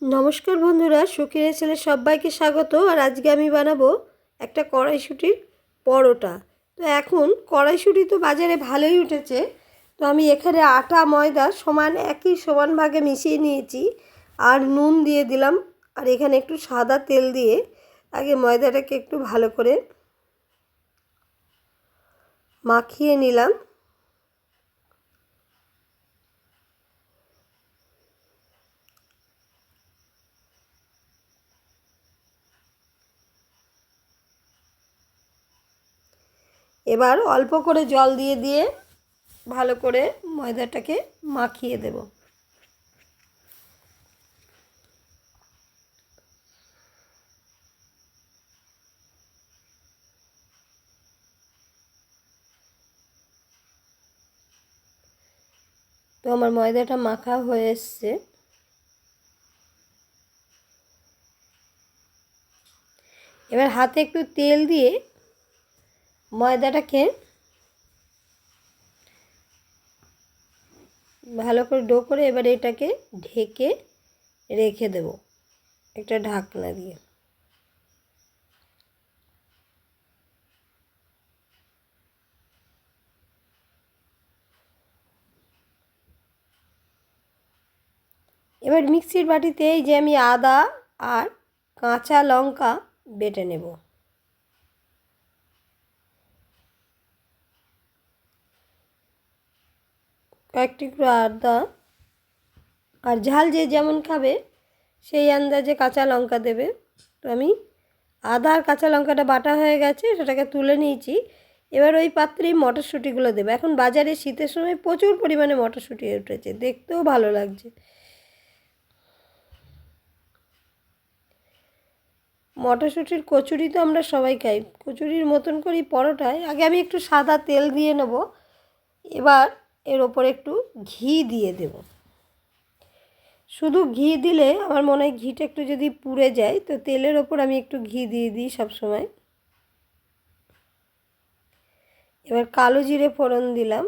নমস্কার বন্ধুরা, সুখী রেসেলে সবাইকে স্বাগত। আর আজকে আমি বানাবো একটা কড়াইশুঁটির পরোটা। তো এখন কড়াইশুঁটি তো বাজারে ভালোই উঠেছে। তো আমি এখানে আটা ময়দা একই সমান ভাগে মিশিয়ে নিয়েছি আর নুন দিয়ে দিলাম। আর এখানে একটু সাদা তেল দিয়ে আগে ময়দাটাকে একটু ভালো করে মাখিয়ে নিলাম। এবার অল্প করে জল দিয়ে দিয়ে ভালো করে ময়দাটাকে মাখিয়ে দেব। তো আমার ময়দাটা মাখা হয়ে এসছে। এবার হাতে একটু তেল দিয়ে ময়দাটাকে ভালো করে ডো করে এবার এটাকে ঢেকে রেখে দেব একটা ঢাকনা দিয়ে। এবার মিক্সির বাটিতে এই যে আমি আদা আর কাঁচা লঙ্কা বেটে নেব। কয়েকটি করে আদা, আর ঝাল যে যেমন খাবে সেই আন্দাজে কাঁচা লঙ্কা দেবে। তো আমি আদা আর কাঁচা লঙ্কাটা বাটা হয়ে গেছে, সেটাকে তুলে নিয়েছি। এবার ওই পাত্রেই মটরশুঁটিগুলো দেবো। এখন বাজারে শীতের সময় প্রচুর পরিমাণে মটরশুঁটি উঠেছে, দেখতেও ভালো লাগছে। মটরশুঁটির কচুরি তো আমরা সবাই খাই, কচুরির মতন করেই পরোটায় আগে আমি একটু সাদা তেল দিয়ে নেব। এবার এর ওপরে একটু ঘি দিয়ে দেব। শুধু ঘি দিলে আমার মনে হয় ঘিটা একটু যদি পুড়ে যায়, তো তেলের ওপর আমি একটু ঘি দিয়ে দিই সব সময়। এবার কালো জিরে ফোড়ন দিলাম।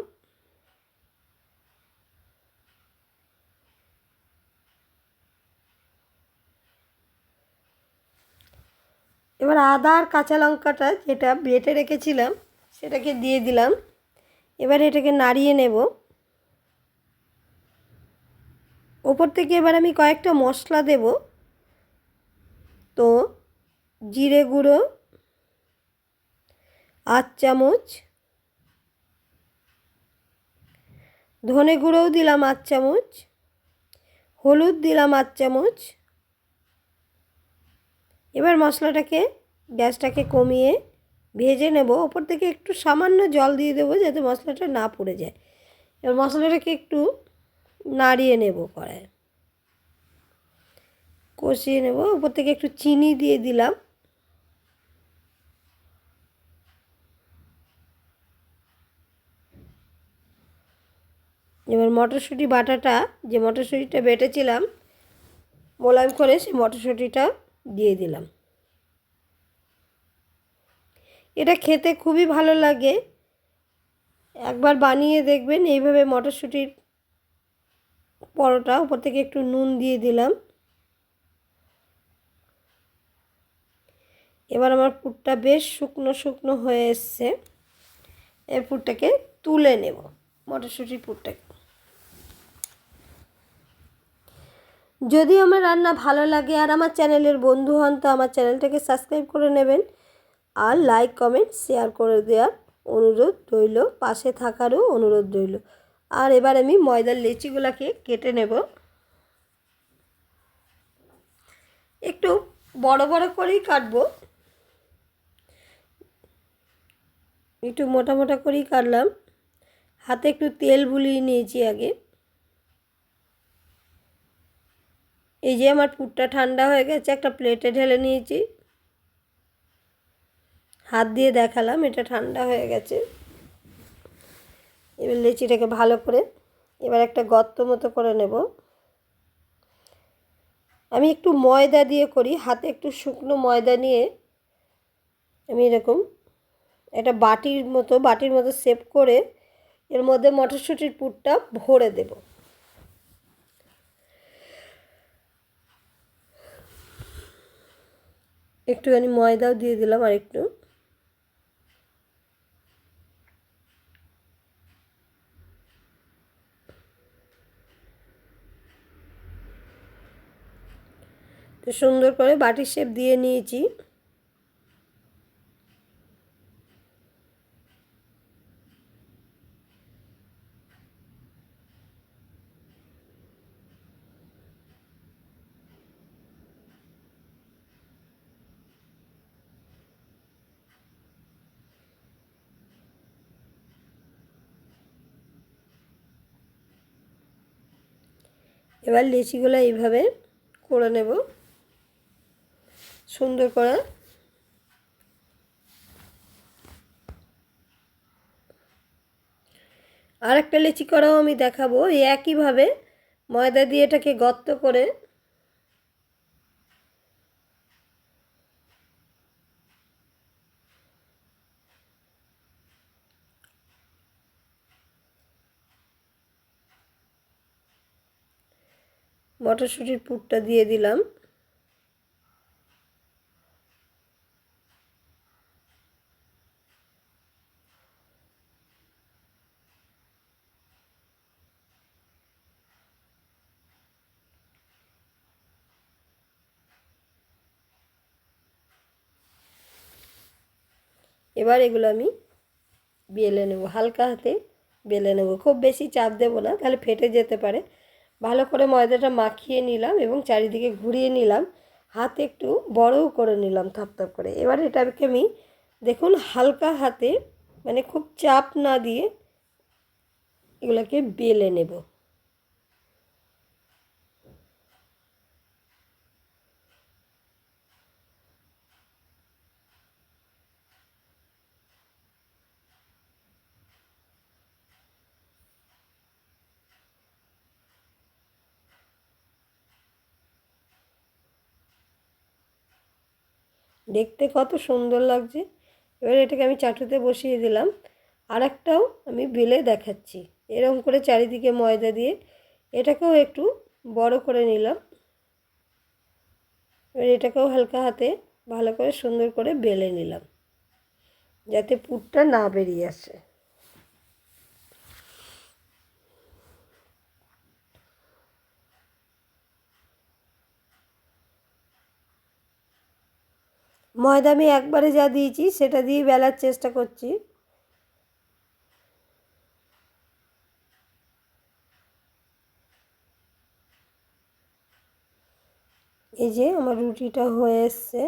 এবার আদা আর কাঁচা লঙ্কাটা যেটা বেটে রেখেছিলাম সেটাকে দিয়ে দিলাম। এবার এটাকে নাড়িয়ে নেব। ওপর থেকে এবার আমি কয়েকটা মশলা দেব। তো জিরে গুঁড়ো 8 চামচ, ধনে গুঁড়োও দিলাম 8 চামচ, হলুদ দিলাম 8 চামচ। এবার মশলাটাকে গ্যাসটাকে কমিয়ে ভেজে নেব। ওপর থেকে একটু সামান্য জল দিয়ে দেবো যাতে মশলাটা না পুড়ে যায়। এবার মশলাটাকে একটু নাড়িয়ে নেব, কড়ায় কষিয়ে নেব। উপর থেকে একটু চিনি দিয়ে দিলাম। এবার মটরশুঁটি বাটাটা, যে মটরশুঁটিটা বেটেছিলাম মোলায়েম করে, সেই মটরশুঁটিটা দিয়ে দিলাম। এটা খেতে খুবই ভালো লাগে, একবার বানিয়ে দেখবেন এইভাবে মটরশুঁটির পরোটা। উপর থেকে একটু নুন দিয়ে দিলাম। এবার আমার পুরটা বেশ শুকনো শুকনো হয়ে এসছে। এর পুরটাকে তুলে নেব, মটরশুঁটির পুরটাকে। যদি আমার রান্না ভালো লাগে আর আমার চ্যানেলের বন্ধু হন, তো আমার চ্যানেলটাকে সাবস্ক্রাইব করে নেবেন আর লাইক কমেন্ট শেয়ার করে দেওয়ার অনুরোধ রইল, পাশে থাকারও অনুরোধ রইল। আর এবার আমি ময়দার লেচিগুলোকে কেটে নেব। একটু বড় বড় করেই কাটবো, একটু মোটা মোটা করেই কাটলাম। হাতে একটু তেল বুলিয়ে নিয়েছি আগে। এই যে আমার পুরটা ঠান্ডা হয়ে গেছে, একটা প্লেটে ঢেলে নিয়েছি। হাত দিয়ে দেখালাম এটা ঠান্ডা হয়ে গেছে। এবার লেচিটাকে ভালো করে এবার একটা গর্ত মতো করে নেব। আমি একটু ময়দা দিয়ে করি, হাতে একটু শুকনো ময়দা নিয়ে আমি এরকম একটা বাটির মতো শেপ করে এর মধ্যে মটরশুঁটির পুরটা ভরে দেব। একটুখানি ময়দাও দিয়ে দিলাম আর একটু। তো সুন্দর করে বাটির শেপ দিয়ে নিয়েছি। এবার লিচিগুলো এইভাবে করে নেব সুন্দর করে। আর একটা লিচি করাও আমি দেখাবো। এই একইভাবে ময়দা দিয়ে এটাকে গর্ত করে মটরশুঁটির পুরটা দিয়ে দিলাম। এবার এগুলো আমি বেলে নেব, হালকা হাতে বেলে নেব, খুব বেশি চাপ দেব না, তাহলে ফেটে যেতে পারে। ভালো করে ময়দাটা মাখিয়ে নিলাম এবং চারিদিকে ঘুরিয়ে নিলাম, হাতে একটু বড়ও করে নিলাম থপথপ করে। এবার এটাকে আমি দেখুন হালকা হাতে, মানে খুব চাপ না দিয়ে এগুলোকে বেলে নেব। দেখতে কত সুন্দর লাগছে। এবার এটাকে আমি চাটুতে বসিয়ে দিলাম। আর একটাও আমি বেলে দেখাচ্ছি। এরকম করে চারিদিকে ময়দা দিয়ে এটাকেও একটু বড় করে নিলাম। এবার এটাকেও হালকা হাতে ভালো করে সুন্দর করে বেলে নিলাম, যাতে পুরটা না বেরিয়ে আসে। ময়দা আমি একবারে যা দিয়েছি সেটা দিয়ে বেলার চেষ্টা করছি। এই যে আমার রুটিটা হয়ে এসছে।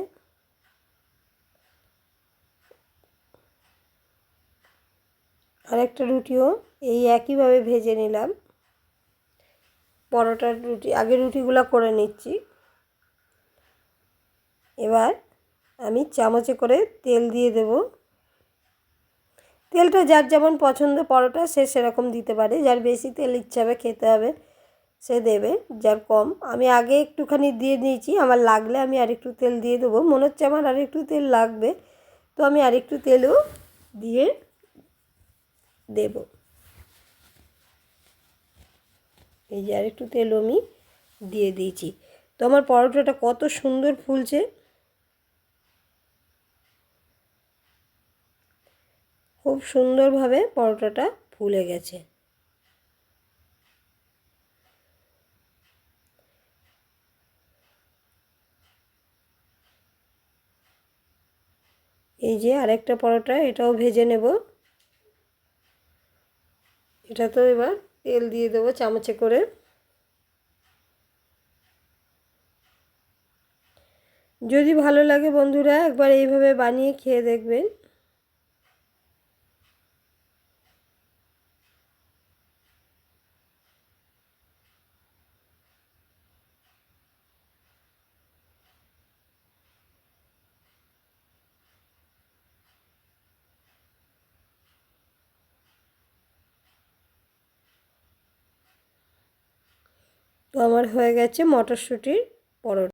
আরেকটা রুটিও এই একইভাবে ভেজে নিলাম। পরোটার রুটি আগে রুটিগুলো করে নিচ্ছি। এবার আমি চামচে করে তেল দিয়ে দেব। তেলটা যার যেমন পছন্দ পরোটা সে সেরকম দিতে পারে, যার বেশি তেল ইচ্ছা হবে খেতে হবে সে দেবে, যার কম। আমি আগে একটুখানি দিয়ে নিয়েছি, আমার লাগলে আমি আরেকটু তেল দিয়ে দেবো। মনে হচ্ছে আমার আরেকটু তেল লাগবে, তো আমি আরেকটু তেলও দিয়ে দেব। এই যে আরেকটু তেলও আমি দিয়ে দিয়েছি। তো আমার পরোটাটা কত সুন্দর ফুলছে, খুব সুন্দরভাবে পরোটাটা ফুলে গেছে। এই যে আরেকটা পরোটা, এটাও ভেজে নেব। এটা তো এবার তেল দিয়ে দেবো চামচে করে। যদি ভালো লাগে বন্ধুরা একবার এইভাবে বানিয়ে খেয়ে দেখবেন। তো আমার হয়ে গেছে মটরশুঁটির পরোটা।